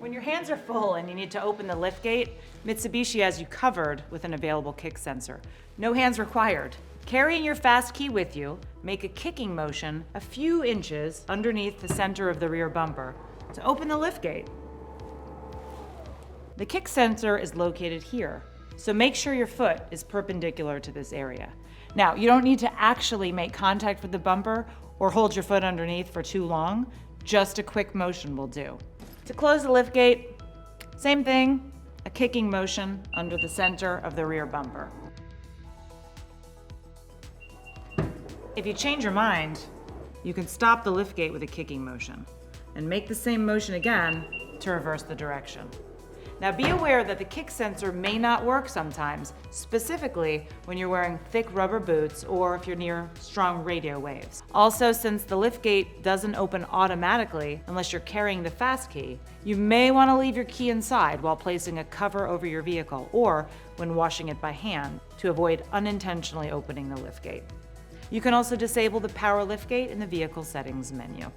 When your hands are full and you need to open the liftgate, Mitsubishi has you covered with an available kick sensor. No hands required. Carrying your fast key with you, make a kicking motion a few inches underneath the center of the rear bumper to open the liftgate. The kick sensor is located here, so make sure your foot is perpendicular to this area. Now, you don't need to actually make contact with the bumper or hold your foot underneath for too long. Just a quick motion will do. To close the liftgate, same thing, a kicking motion under the center of the rear bumper. If you change your mind, you can stop the liftgate with a kicking motion and make the same motion again to reverse the direction. Now be aware that the kick sensor may not work sometimes, specifically when you're wearing thick rubber boots or if you're near strong radio waves. Also, since the liftgate doesn't open automatically unless you're carrying the fast key, you may want to leave your key inside while placing a cover over your vehicle or when washing it by hand to avoid unintentionally opening the liftgate. You can also disable the power liftgate in the vehicle settings menu.